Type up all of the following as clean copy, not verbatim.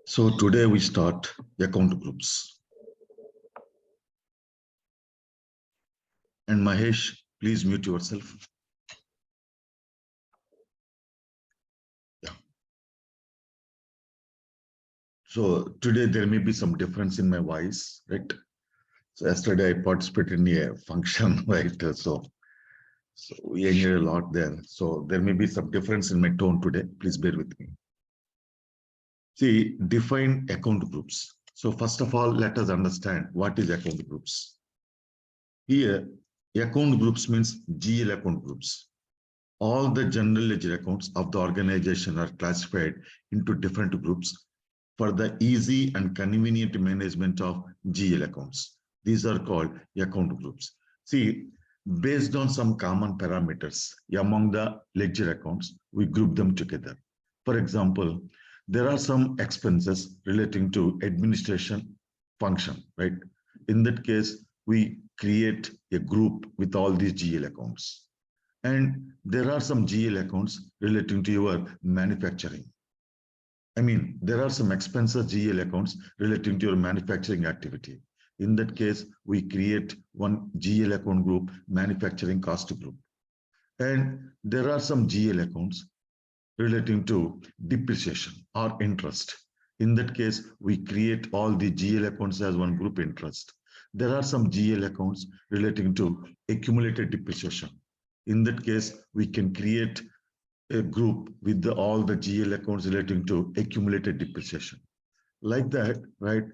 So today we start account groups. And Mahesh, please mute yourself. Yeah. So today there may be some difference in my voice, right? So yesterday I participated in a function, right? So we enjoyed a lot there. So there may be some difference in my tone today. Please bear with me. See, define account groups. So first of all, let us understand what is account groups. Here, account groups means GL account groups. All the general ledger accounts of the organization are classified into different groups for the easy and convenient management of GL accounts. These are called account groups. See, based on some common parameters among the ledger accounts, we group them together. For example, there are some expenses relating to administration function, right? In that case, we create a group with all these GL accounts. And there are some GL accounts relating to your manufacturing. I mean, there are some expenses GL accounts relating to your manufacturing activity. In that case, we create one GL account group, manufacturing cost group. And there are some GL accounts relating to depreciation or interest. In that case, we create all the GL accounts as one group interest. There are some GL accounts relating to accumulated depreciation. In that case, we can create a group with all the GL accounts relating to accumulated depreciation. Like that, right?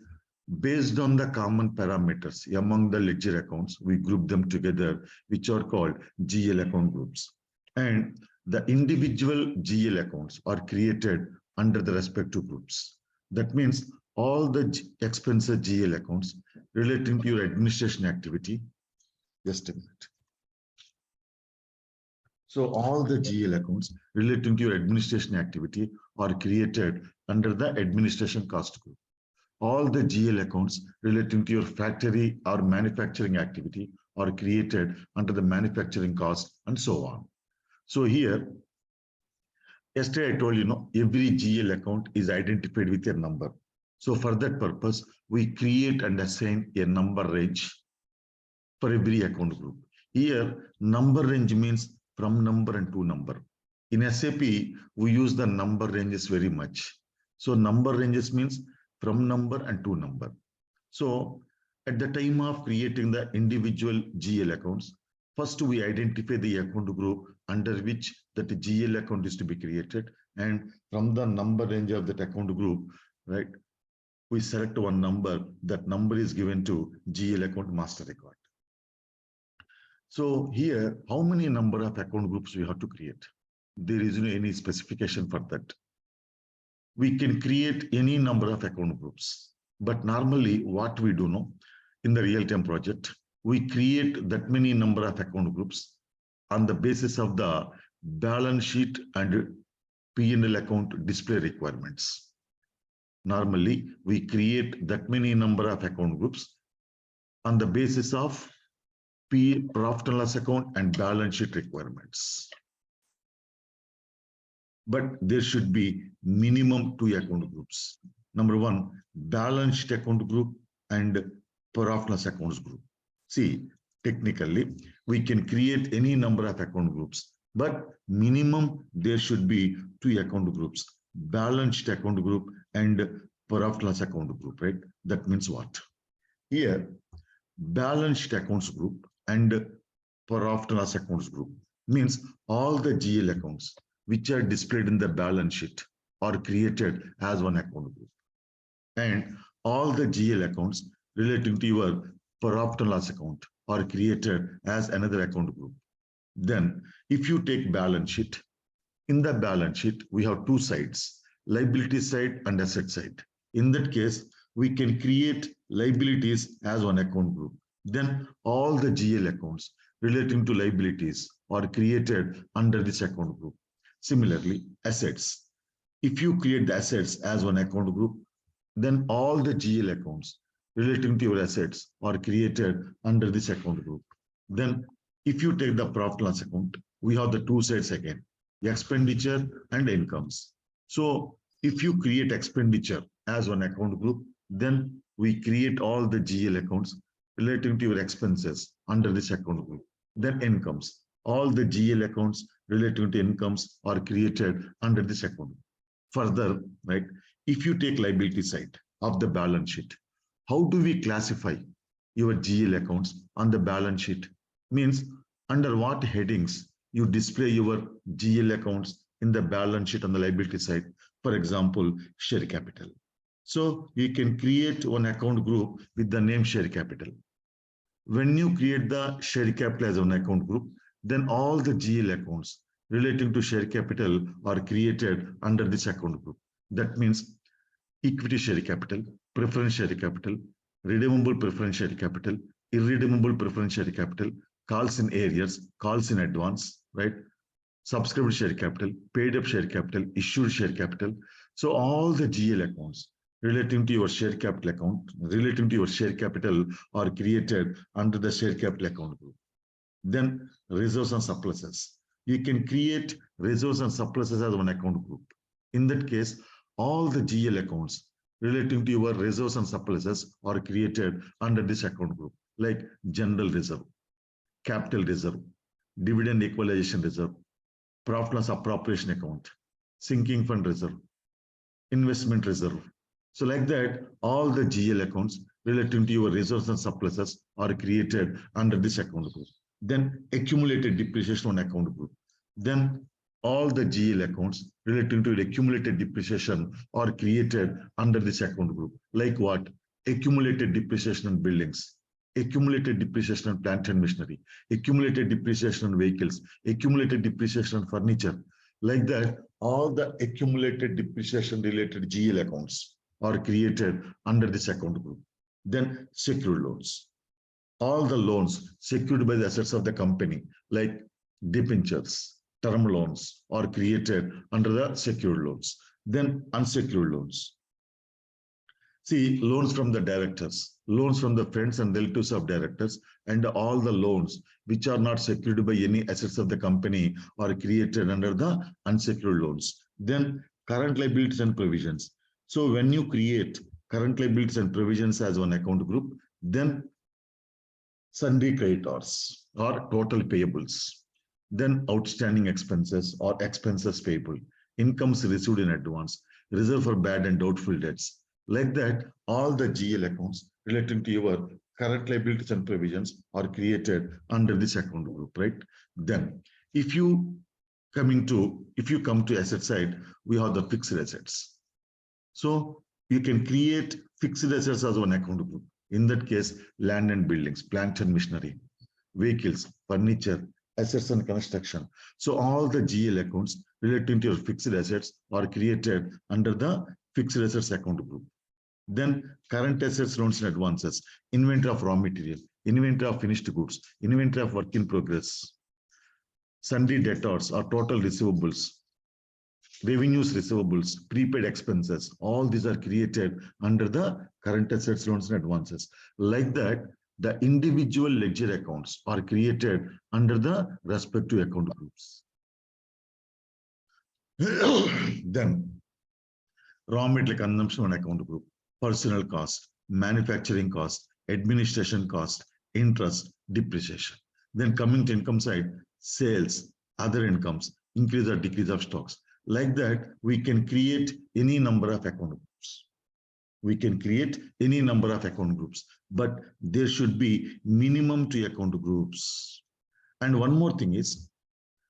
Based on the common parameters among the ledger accounts, we group them together, which are called GL account groups. And the individual GL accounts are created under the respective groups. That means all the expenses GL accounts relating to your administration activity. Just a minute. So all the GL accounts relating to your administration activity are created under the administration cost group. All the GL accounts relating to your factory or manufacturing activity are created under the manufacturing cost and so on. So here, yesterday I told you, every GL account is identified with a number. So for that purpose, we create and assign a number range for every account group. Here, number range means from number and to number. In SAP, we use the number ranges very much. So number ranges means from number and to number. So at the time of creating the individual GL accounts, first we identify the account group under which that GL account is to be created. And from the number range of that account group, right, we select one number. That number is given to GL account master record. So here, how many number of account groups we have to create? There is no any specification for that. We can create any number of account groups, but normally what we do in the real-time project, we create that many number of account groups on the basis of the balance sheet and P&L account display requirements. Normally, we create that many number of account groups on the basis of profit and loss account and balance sheet requirements. But there should be minimum 2 account groups. Number one, balance sheet account group and profit and loss accounts group. See, technically, we can create any number of account groups, but minimum there should be 2 account groups, balance sheet account group and profit and loss account group, right? That means what? Here, balance sheet accounts group and profit and loss accounts group means all the GL accounts which are displayed in the balance sheet are created as one account group. And all the GL accounts relating to your profit and loss account are created as another account group. Then if you take balance sheet, in the balance sheet, we have 2 sides, liability side and asset side. In that case, we can create liabilities as one account group. Then all the GL accounts relating to liabilities are created under this account group. Similarly, assets. If you create the assets as one account group, then all the GL accounts relating to your assets are created under this account group. Then if you take the profit and loss account, we have the 2 sides again, the expenditure and incomes. So if you create expenditure as one account group. Then we create all the GL accounts relating to your expenses under this account group. Then incomes. All the GL accounts relating to incomes are created under this account. Further, right, if you take liability side of the balance sheet, how do we classify your GL accounts on the balance sheet? Means under what headings you display your GL accounts in the balance sheet on the liability side. For example, share capital. So you can create one account group with the name share capital. When you create the share capital as an account group, then all the GL accounts relating to share capital are created under this account group. That means equity share capital, preference share capital, redeemable preference share capital, irredeemable preference share capital, calls in arrears, calls in advance, right? Subscribed share capital, paid up share capital, issued share capital. So all the GL accounts relating to your share capital account, relating to your share capital are created under the share capital account group. Then reserves and surpluses. You can create reserves and surpluses as one account group. In that case, all the GL accounts relating to your reserves and surpluses are created under this account group, like general reserve, capital reserve, dividend equalization reserve, profit loss appropriation account, sinking fund reserve, investment reserve. So like that, all the GL accounts relating to your reserves and surpluses are created under this account group. Then accumulated depreciation on account group. Then all the GL accounts relating to accumulated depreciation are created under this account group. Like what? Accumulated depreciation on buildings, accumulated depreciation on plant and machinery, accumulated depreciation on vehicles, accumulated depreciation on furniture. Like that, all the accumulated depreciation related GL accounts are created under this account group. Then secured loans. All the loans secured by the assets of the company, like debentures, term loans, are created under the secured loans. Then unsecured loans. See, loans from the directors, loans from the friends and relatives of directors, and all the loans which are not secured by any assets of the company are created under the unsecured loans. Then current liabilities and provisions. So when you create current liabilities and provisions as one account group, then sundry creditors or total payables, then outstanding expenses or expenses payable, incomes received in advance, reserve for bad and doubtful debts. Like that, all the GL accounts relating to your current liabilities and provisions are created under this account group, right? Then if you come to asset side, we have the fixed assets. So you can create fixed assets as one account group. In that case, land and buildings, plant and machinery, vehicles, furniture, assets and construction. So all the GL accounts relating to your fixed assets are created under the fixed assets account group. Then current assets, loans and advances, inventory of raw material, inventory of finished goods, inventory of work in progress, sundry debtors or total receivables, revenues, receivables, prepaid expenses, all these are created under the current assets, loans and advances. Like that, the individual ledger accounts are created under the respective account groups. Then raw material consumption on account group, personal cost, manufacturing cost, administration cost, interest, depreciation. Then coming to income side, sales, other incomes, increase or decrease of stocks. Like that, we can create any number of account groups. We can create any number of account groups, but there should be minimum 2 account groups. And one more thing is,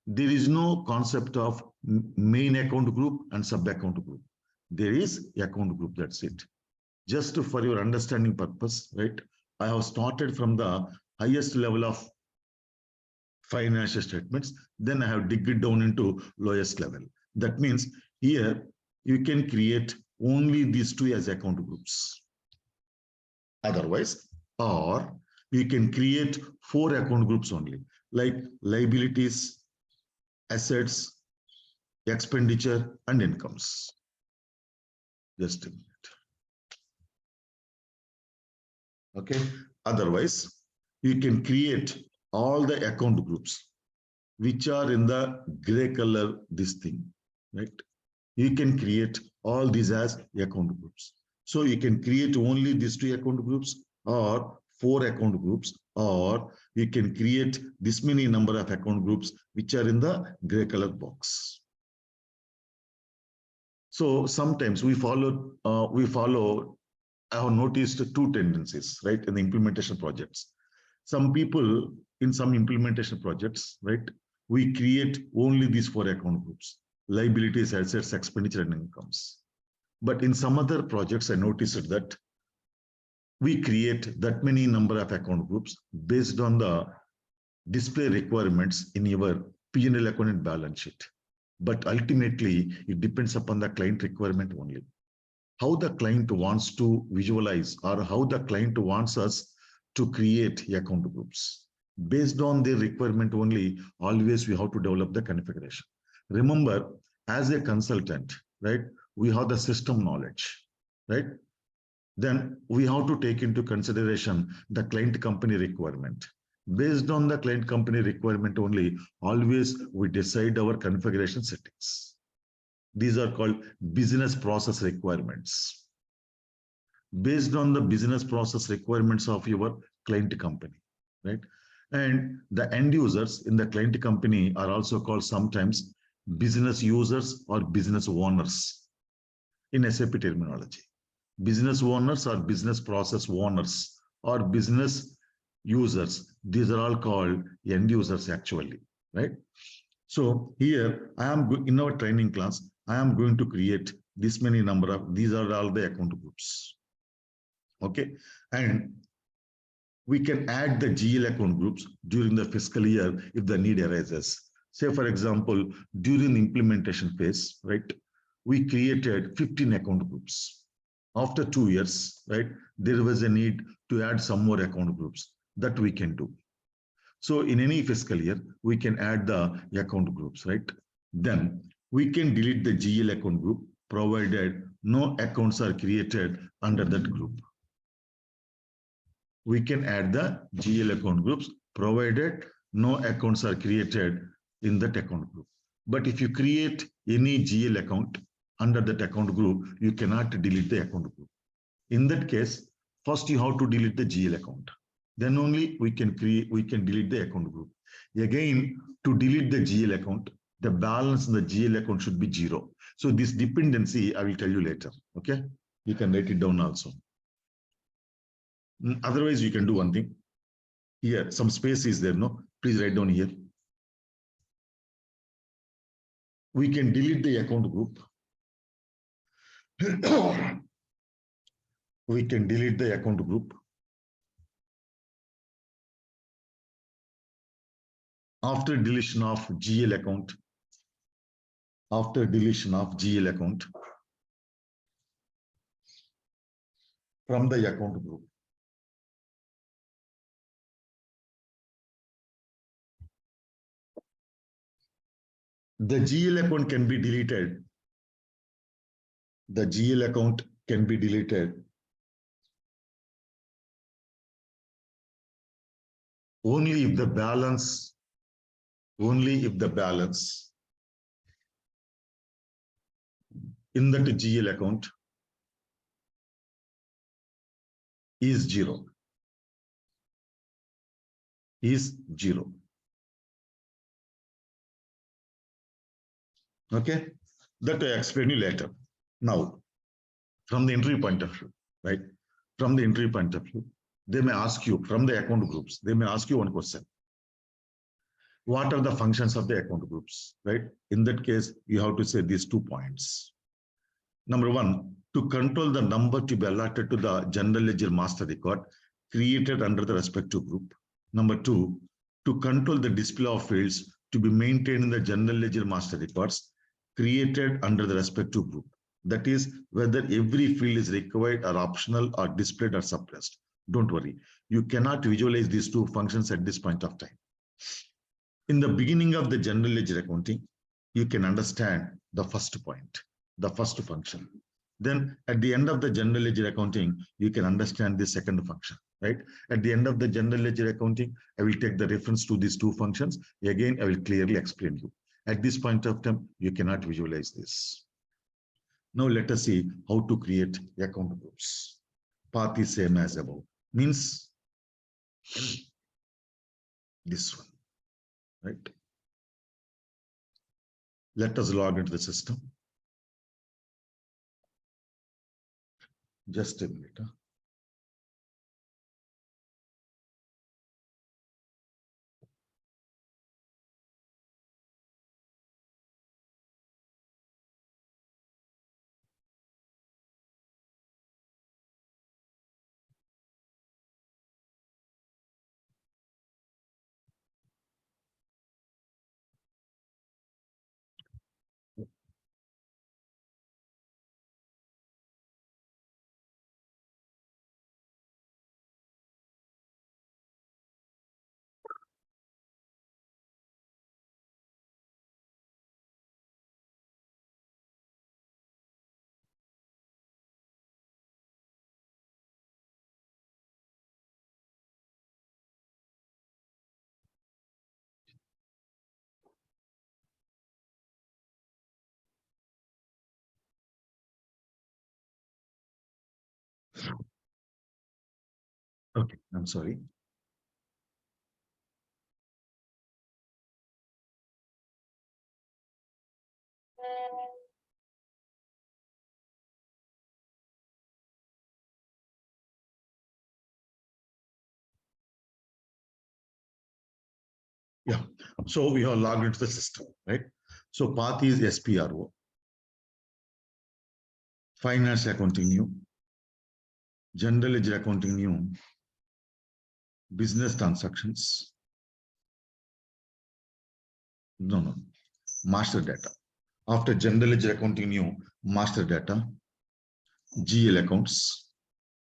there is no concept of main account group and sub account group. There is account group, that's it. Just for your understanding purpose, right? I have started from the highest level of financial statements, then I have digged it down into lowest level. That means here you can create only these 2 as account groups. Otherwise, or you can create 4 account groups only, like liabilities, assets, expenditure, and incomes. Just a minute. Okay. Otherwise, you can create all the account groups which are in the gray color, this thing, right? You can create all these as account groups. So you can create only these 2 account groups or 4 account groups, or you can create this many number of account groups which are in the gray color box. So sometimes we follow, I have noticed 2 tendencies, right, in the implementation projects. Some people in some implementation projects, right, we create only these 4 account groups: liabilities, assets, expenditure, and incomes. But in some other projects, I noticed that we create that many number of account groups based on the display requirements in your P&L account and balance sheet. But ultimately, it depends upon the client requirement only. How the client wants to visualize, or how the client wants us to create account groups. Based on their requirement only, always we have to develop the configuration. Remember, as a consultant, right, we have the system knowledge, right? Then we have to take into consideration the client company requirement. Based on the client company requirement only, always we decide our configuration settings. These are called business process requirements. Based on the business process requirements of your client company, right? And the end users in the client company are also called sometimes business users or business owners in SAP terminology. Business owners or business process owners or business users. These are all called end users actually, right? So here I am in our training class, I am going to create this many number of, these are all the account groups. Okay. And we can add the GL account groups during the fiscal year if the need arises. Say, for example, during the implementation phase, right, we created 15 account groups. After 2 years, right, there was a need to add some more account groups that we can do. So in any fiscal year, we can add the account groups, right? Then we can delete the GL account group provided no accounts are created under that group. We can add the GL account groups provided no accounts are created in that account group. But if you create any GL account under that account group, you cannot delete the account group. In that case, first you have to delete the GL account. Then only we can delete the account group. Again, to delete the GL account, the balance in the GL account should be 0. So this dependency, I will tell you later. Okay, you can write it down also. Otherwise, you can do one thing. Here, some space is there, no? Please write down here. We can delete the account group. We can delete the account group after deletion of GL account. After deletion of GL account from the account group. The GL account can be deleted. The GL account can be deleted only if the balance in that GL account is 0. Is 0. Okay, that I explain you later. Now, from the interview point of view, right? From the interview point of view, they may ask you from the account groups, they may ask you one question. What are the functions of the account groups, right? In that case, you have to say these 2 points. Number 1, to control the number to be allotted to the general ledger master record created under the respective group. Number 2, to control the display of fields to be maintained in the general ledger master records created under the respective group. That is, whether every field is required or optional or displayed or suppressed. Don't worry, you cannot visualize these 2 functions at this point of time. In the beginning of the general ledger accounting, you can understand the first point, the first function. Then at the end of the general ledger accounting, you can understand the second function, right? At the end of the general ledger accounting, I will take the reference to these 2 functions. Again, I will clearly explain you. At this point of time, you cannot visualize this. Now let us see how to create account groups. Path is same as above. Means this one, right? Let us log into the system. Just a minute. Okay, I'm sorry. Yeah, so we have logged into the system, right? So path is SPRO, finance accounting new, general ledger accounting new, business transactions. No, master data. After general ledger accounting new, master data, GL accounts,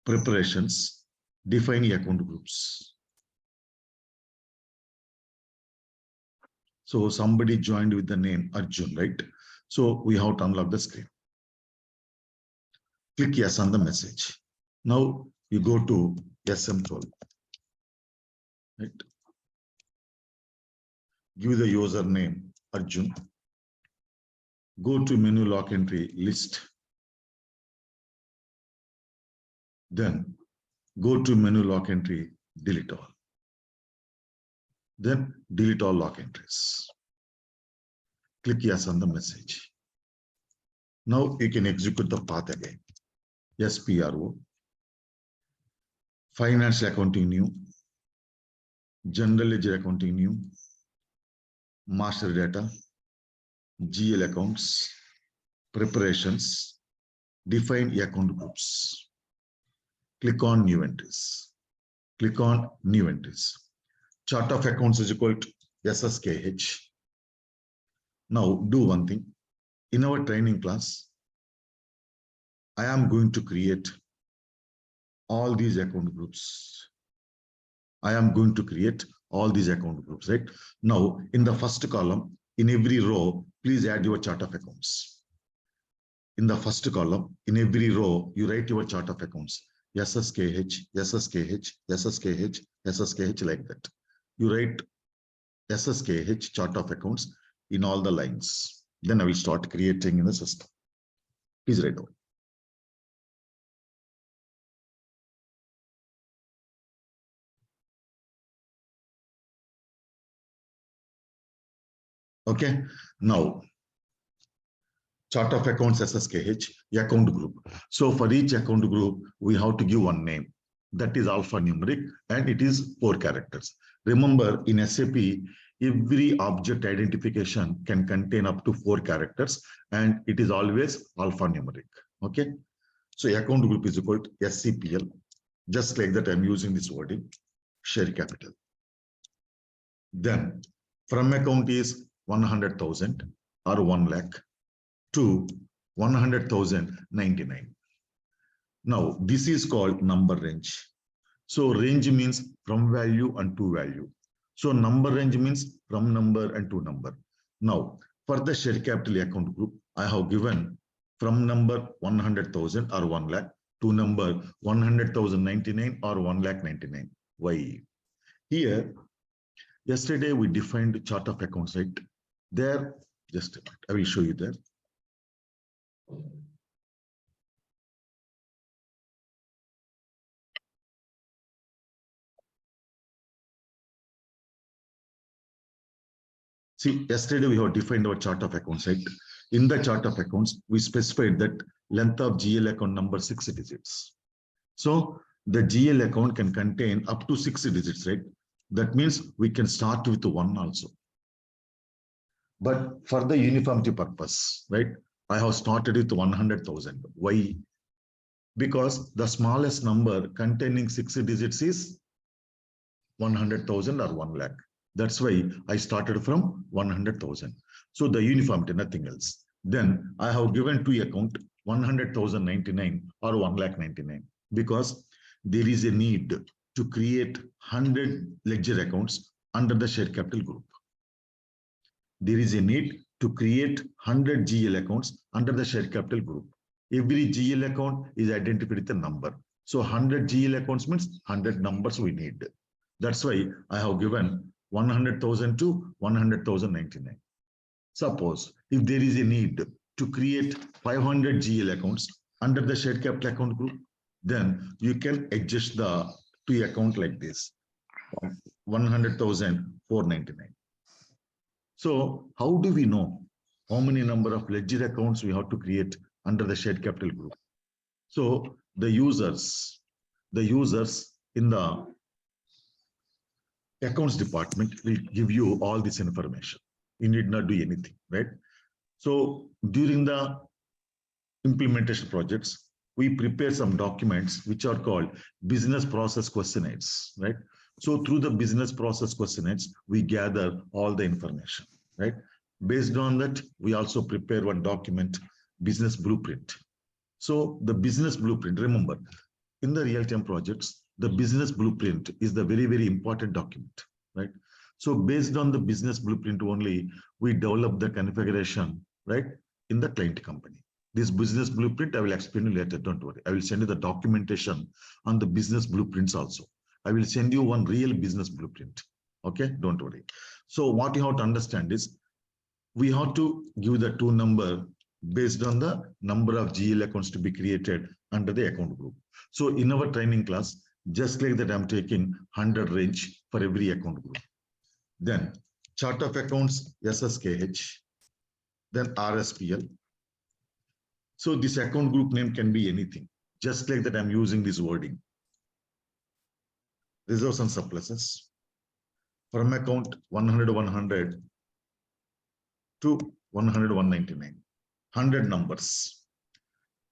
preparations, defining account groups. So somebody joined with the name Arjun, right? So we have to unlock the screen. Click yes on the message. Now you go to SM12, right? Give the username Arjun. Go to menu lock entry list. Then go to menu lock entry, delete all. Then delete all lock entries. Click yes on the message. Now you can execute the path again. SPRO, finance accounting new, general ledger accounting new, master data, GL accounts, preparations, define account groups. Click on new entries. Click on new entries. Chart of accounts is equal to SSKH. Now do one thing. In our training class, I am going to create all these account groups. I am going to create all these account groups, right? Now, in the first column, in every row, please add your chart of accounts. In the first column, in every row, you write your chart of accounts. SSKH, SSKH, SSKH, SSKH, like that. You write SSKH chart of accounts in all the lines. Then I will start creating in the system. Please write down. Okay, now chart of accounts SSKH, account group. So for each account group, we have to give one name. That is alphanumeric and it is 4 characters. Remember, in SAP, every object identification can contain up to 4 characters and it is always alphanumeric. Okay, so account group is equal to SCPL. Just like that, I'm using this wording, share capital. Then from account is 100,000 or 1 lakh to 100,099. Now, this is called number range. So range means from value and to value. So number range means from number and to number. Now, for the share capital account group, I have given from number 100,000 or 1 lakh to number 100,099 or 1 lakh 99. Why? Here, yesterday we defined chart of accounts, right? There, just a minute, I will show you there. See, yesterday we have defined our chart of accounts, right? In the chart of accounts, we specified that length of GL account number 6 digits. So the GL account can contain up to 6 digits, right? That means we can start with 1 also. But for the uniformity purpose, right? I have started with 100,000. Why? Because the smallest number containing 6 digits is 100,000 or 1 lakh. That's why I started from 100,000. So the uniformity, nothing else. Then I have given to account 100,099 or 1,99,000 because there is a need to create 100 ledger accounts under the share capital group. There is a need to create 100 GL accounts under the share capital group. Every GL account is identified with a number. So 100 GL accounts means 100 numbers we need. That's why I have given 100,000 to 100,099. Suppose if there is a need to create 500 GL accounts under the share capital account group, then you can adjust the two account like this, 100,499. So how do we know how many number of ledger accounts we have to create under the shared capital group? So the users in the accounts department will give you all this information. You need not do anything, right? So during the implementation projects, we prepare some documents which are called business process questionnaires, right? So through the business process questionnaires, we gather all the information, right? Based on that, we also prepare one document, business blueprint. So the business blueprint, remember, in the real-time projects, the business blueprint is the very, very important document, right? So based on the business blueprint only, we develop the configuration, right, in the client company. This business blueprint, I will explain you later, don't worry. I will send you the documentation on the business blueprints also. I will send you one real business blueprint, okay? Don't worry. So what you have to understand is, we have to give the two number based on the number of GL accounts to be created under the account group. So in our training class, just like that, I'm taking 100 range for every account group. Then chart of accounts, SSKH, then RSPL. So this account group name can be anything. Just like that, I'm using this wording. Reserves and surpluses. From account 100, 100 to 100, 199. 100 numbers.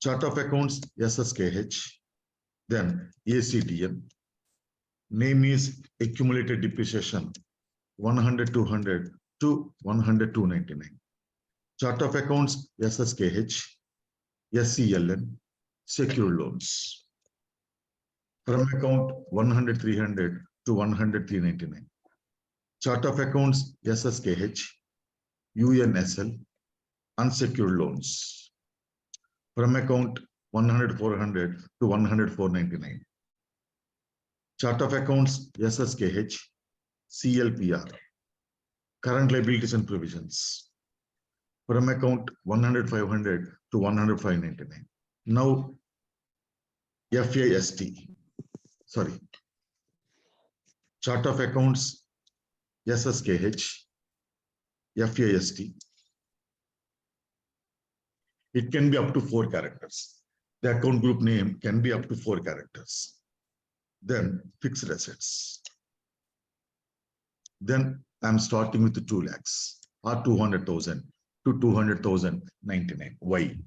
Chart of accounts, SSKH. Then ACTN. Name is accumulated depreciation 100, 200 to 100, 299. Chart of accounts, SSKH. SCLN, secure loans. From account 100, 300 to 100, 399. Chart of accounts, SSKH. UNSL, unsecured loans. From account 100, 400 to 100, 499. Chart of accounts, SSKH. CLPR, current liabilities and provisions. From account 100, 500 to 100, 599. Now, FAST, sorry. Chart of accounts, SSKH, FAST. It can be up to 4 characters. The account group name can be up to 4 characters. Then fixed assets. Then I'm starting with the 2 lakhs or 200,000 to 200,099. Why?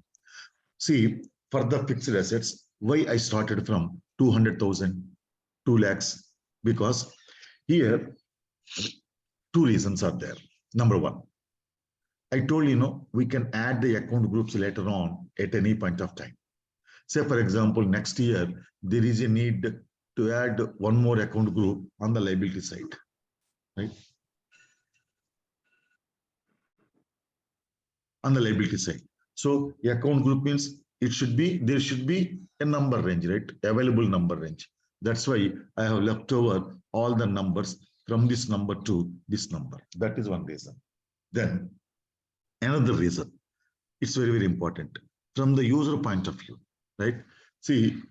See, for the fixed assets, why I started from 200,000, 2 lakhs? Because here, 2 reasons are there. Number one, I told you, we can add the account groups later on at any point of time. Say, for example, next year, there is a need to add one more account group on the liability side, right? On the liability side. So the account group means there should be a number range, right? Available number range. That's why I have left over all the numbers from this number to this number. That is one reason. Then another reason, it's very, very important from the user point of view, right? See,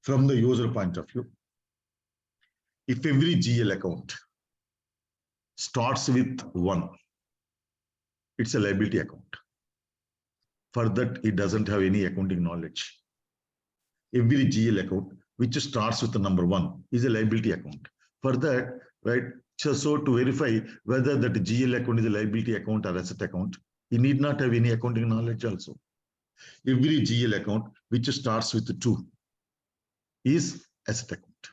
from the user point of view, if every GL account starts with 1, it's a liability account. For that, it doesn't have any accounting knowledge. Every GL account which starts with the number 1 is a liability account. For that, right? So to verify whether that GL account is a liability account or asset account, you need not have any accounting knowledge also. Every GL account which starts with 2 is asset account.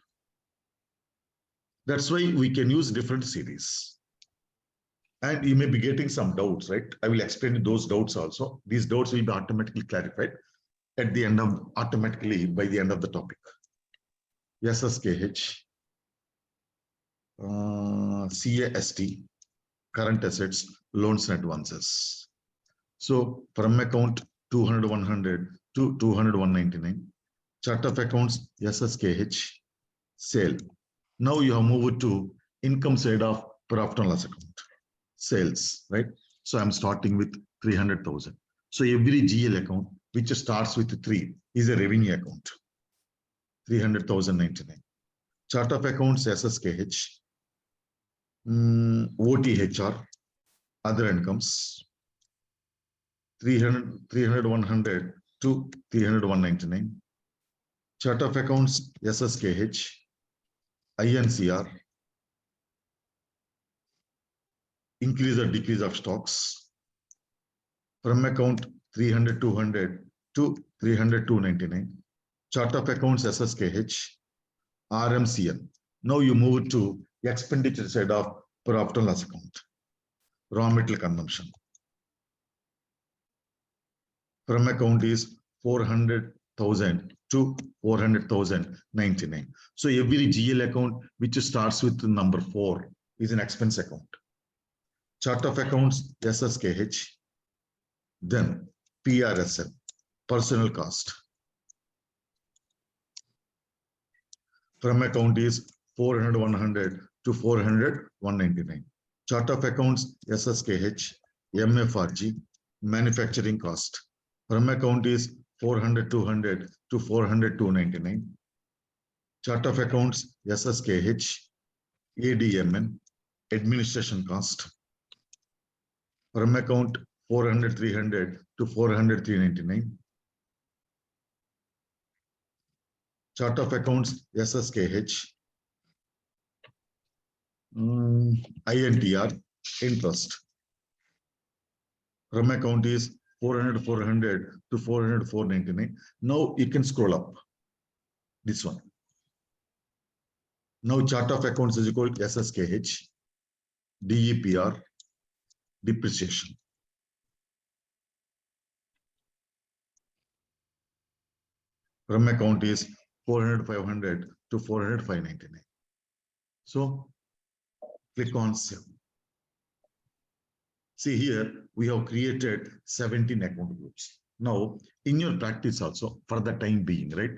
That's why we can use different series. And you may be getting some doubts, right? I will explain those doubts also. These doubts will be automatically clarified at the end of automatically by the end of the topic. SSKH, CAST, current assets, loans and advances. So from account 200, 100 to 200, 199. Chart of accounts, SSKH, sale. Now you have moved to income side of profit and loss account, sales, right? So I'm starting with 300,000. So every GL account which starts with 3 is a revenue account, 300,099. Chart of accounts, SSKH, OTHR, other incomes, 300, 100 to 300, 199. Chart of accounts, SSKH, INCR, increase or decrease of stocks, from account 300, 200 to 300, 299. Chart of accounts, SSKH, RMCN. Now you move to expenditure side of profit and loss account, raw material consumption. From account is 400,000 to 400,099. So every GL account which starts with the number 4 is an expense account. Chart of accounts, SSKH, then PRSN, personal cost. From account is 400, 100 to 400, 199. Chart of accounts, SSKH, MFRG, manufacturing cost. From account is 400, 200 to 400, 299. Chart of accounts, SSKH, ADMN, administration cost. From account 400, 300 to 400, 399. Chart of accounts, SSKH, INTR, interest. From account is 400, 400 to 400, 499. Now you can scroll up this one. Now chart of accounts is equal to SSKH, DEPR, depreciation. From account is 400, 500 to 400, 599. So click on save. See here, we have created 17 account groups. Now, in your practice also, for the time being, right,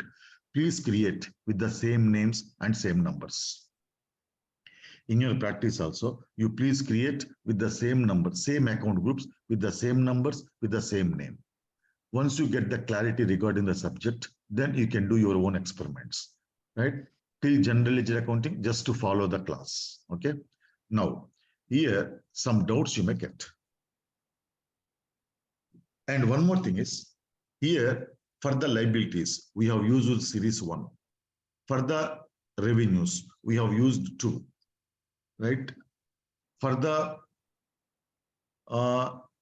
please create with the same names and same numbers. In your practice also, you please create with the same number, same account groups with the same numbers, with the same name. Once you get the clarity regarding the subject, then you can do your own experiments, right? Till general ledger accounting, just to follow the class, okay? Now, here, some doubts you may get. And one more thing is, here, for the liabilities, we have used series 1. For the revenues, we have used 2, right? For the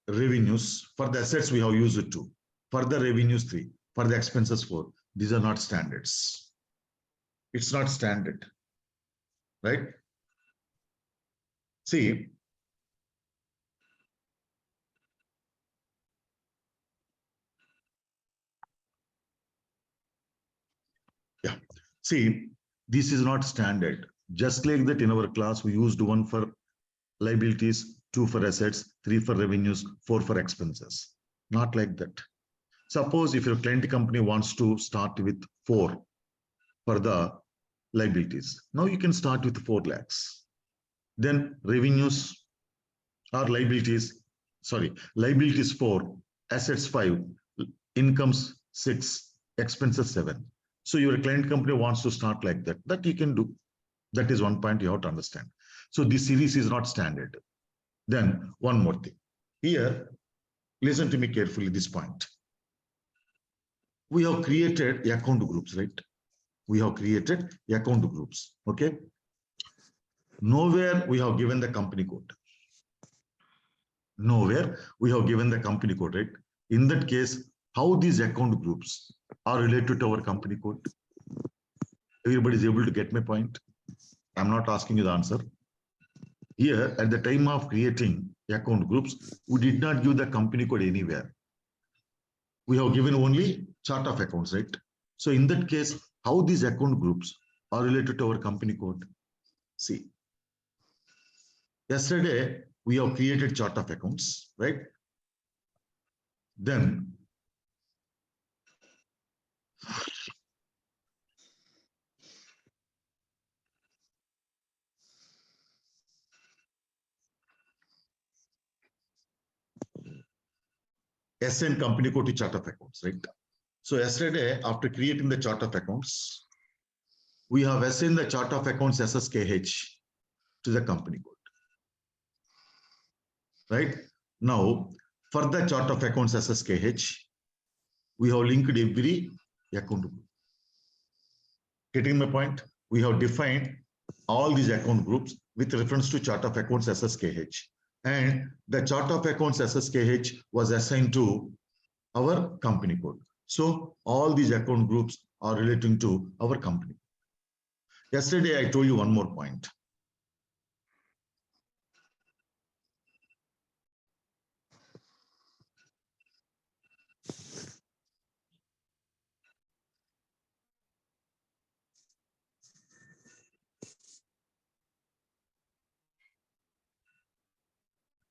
revenues, for the assets, we have used 2. For the revenues, 3. For the expenses, 4. These are not standards. It's not standard, right? See, yeah, see, this is not standard. Just like that in our class, we used 1 for liabilities, 2 for assets, 3 for revenues, 4 for expenses. Not like that. Suppose if your client company wants to start with 4 for the liabilities, now you can start with 4 lakhs. Then revenues or liabilities, liabilities 4, assets 5, incomes 6, expenses 7. So your client company wants to start like that. That you can do. That is one point you have to understand. So this series is not standard. Then one more thing. Here, listen to me carefully, this point. We have created account groups, right? We have created account groups, okay? Nowhere we have given the company code. Nowhere we have given the company code, right? In that case, how these account groups are related to our company code? Everybody is able to get my point? I'm not asking you the answer. Here, at the time of creating account groups, we did not give the company code anywhere. We have given only chart of accounts, right? So in that case, how these account groups are related to our company code? See, yesterday we have created chart of accounts, right? Then SN company code to chart of accounts, right? So yesterday, after creating the chart of accounts, we have assigned the chart of accounts SSKH to the company code, right? Now, for the chart of accounts SSKH, we have linked every account group. Getting my point? We have defined all these account groups with reference to chart of accounts SSKH. And the chart of accounts SSKH was assigned to our company code. So all these account groups are relating to our company. Yesterday, I told you one more point.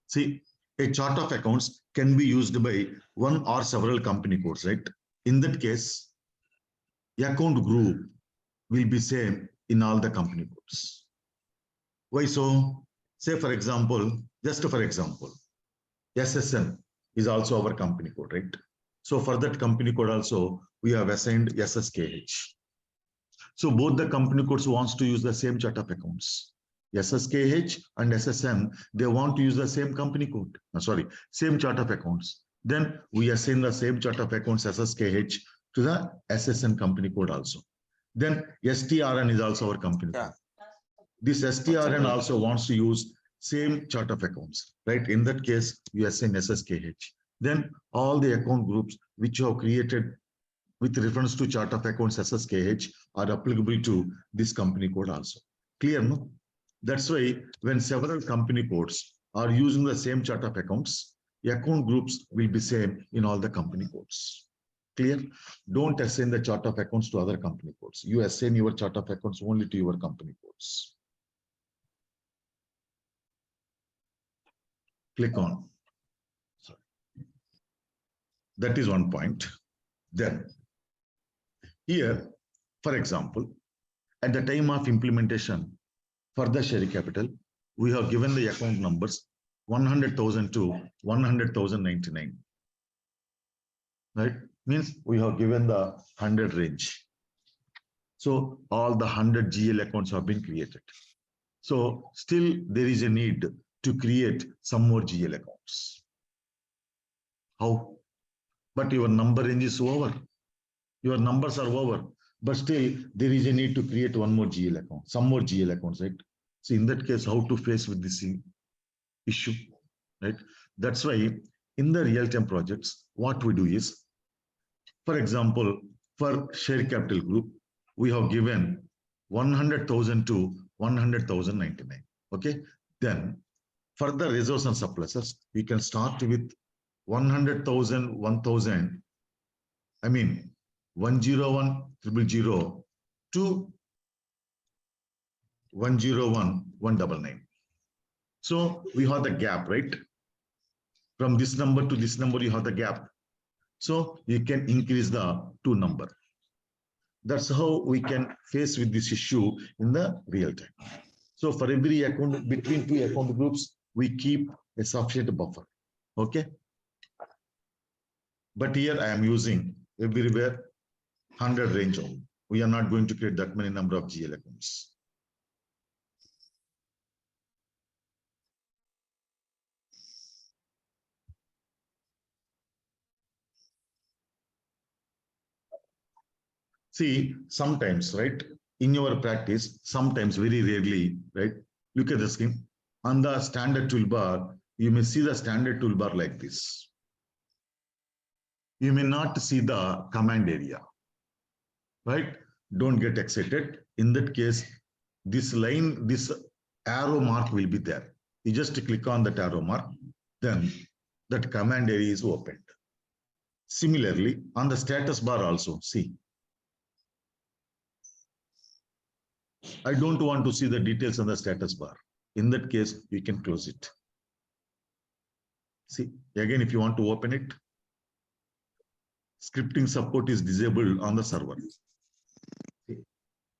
See, a chart of accounts can be used by one or several company codes, right? In that case, account group will be same in all the company codes. Why so? Say for example, just for example, SSN is also our company code, right? So for that company code also, we have assigned SSKH. So both the company codes wants to use the same chart of accounts. SSKH and SSN, they want to use the same company code. Same chart of accounts. Then we assign the same chart of accounts SSKH to the SSN company code also. Then STRN is also our company code. This STRN also wants to use same chart of accounts, right? In that case, you assign SSKH. Then all the account groups which you have created with reference to chart of accounts SSKH are applicable to this company code also. Clear, no? That's why when several company codes are using the same chart of accounts, account groups will be same in all the company codes. Clear? Don't assign the chart of accounts to other company codes. You assign your chart of accounts only to your company codes. Click on. Sorry. That is one point. Then here, for example, at the time of implementation for the share capital, we have given the account numbers 100,000 to 100,099. Right? Means we have given the 100 range. So all the 100 GL accounts have been created. So still there is a need to create some more GL accounts. How? But your number range is over. Your numbers are over. But still there is a need to create one more GL account, some more GL accounts, right? So in that case, how to face with this issue, right? That's why in the real-time projects, what we do is, for example, for share capital group, we have given 100,000 to 100,099. Okay. Then for the reserves and surpluses, we can start with 100,000, 1,000. I mean, 101,000 to 101,199. So we have the gap, right? From this number to this number, you have the gap. So you can increase the two number. That's how we can face with this issue in the real time. So for every account, between two account groups, we keep a sufficient buffer. Okay. But here I am using everywhere 100 range only. We are not going to create that many number of GL accounts. See, sometimes, right, in your practice, sometimes, very rarely, right, look at the screen. On the standard toolbar, you may see the standard toolbar like this. You may not see the command area, right? Don't get excited. In that case, this line, this arrow mark will be there. You just click on that arrow mark, then that command area is opened. Similarly, on the status bar also, see. I don't want to see the details on the status bar. In that case, you can close it. See, again, if you want to open it, scripting support is disabled on the server.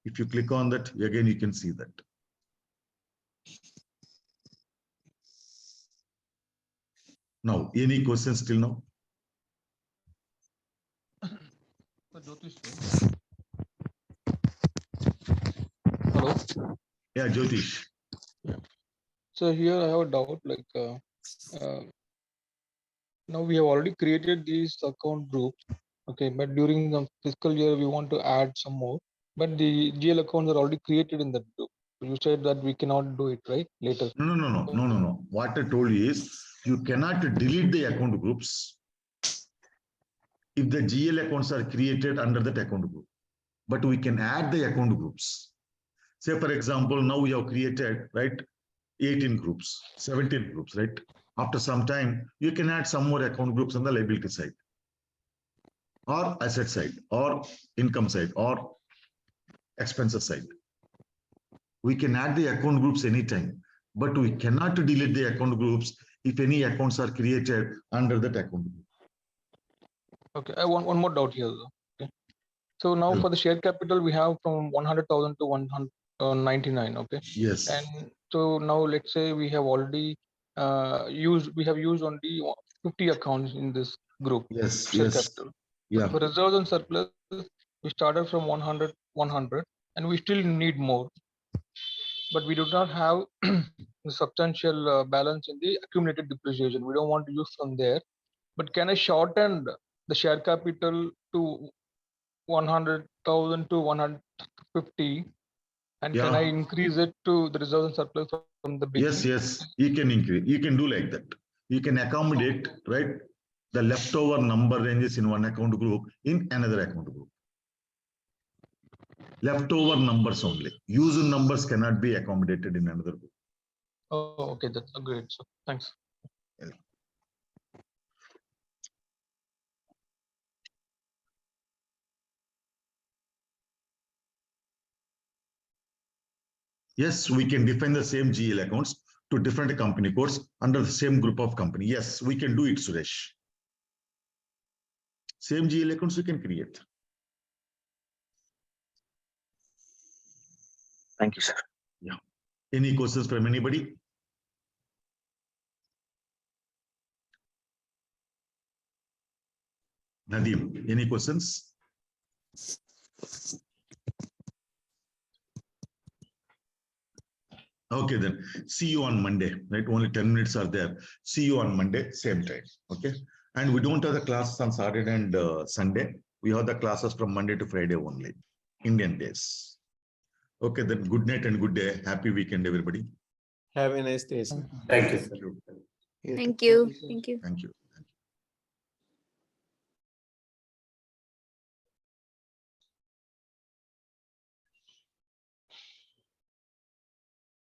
If you click on that, again, you can see that. Now, any questions till now? Hello. Yeah, Jyotish. Yeah. So here I have a doubt. Like now we have already created these account groups. Okay, but during the fiscal year we want to add some more. But the GL accounts are already created in that group. You said that we cannot do it right later. No. What I told you is you cannot delete the account groups if the GL accounts are created under that account group. But we can add the account groups. Say, for example, now we have created, right, 18 groups, 17 groups, right? After some time, you can add some more account groups on the liability side, or asset side, or income side, or expenses side. We can add the account groups anytime, but we cannot delete the account groups if any accounts are created under that account group. Okay, I want one more doubt here. Okay. So now for the share capital, we have from 100,000 to 199. Okay. Yes. And so now let's say we have already used only 50 accounts in this group. Yes. Share Yes. capital. Yeah. For reserves and surplus, we started from 100, and we still need more. But we do not have the substantial balance in the accumulated depreciation. We don't want to use from there. But can I shorten the share capital to 100,000 to 150? And can I increase it to the reserves and surplus from the beginning? Yes. You can increase. You can do like that. You can accommodate, right, the leftover number ranges in one account group in another account group. Leftover numbers only. User numbers cannot be accommodated in another group. Oh, okay, that's great. So thanks. Yes, we can define the same GL accounts to different company codes under the same group of company. Yes, we can do it, Suresh. Same GL accounts we can create. Thank you, sir. Yeah. Any questions from anybody? Nadeem, any questions? Okay, then see you on Monday, right? Only 10 minutes are there. See you on Monday, same time. Okay. And we don't have the classes on Saturday and Sunday. We have the classes from Monday to Friday only, Indian days. Okay, then good night and good day. Happy weekend, everybody. Have a nice day, sir. Thank you. Thank you. You too. Thank you. Thank you. Thank you.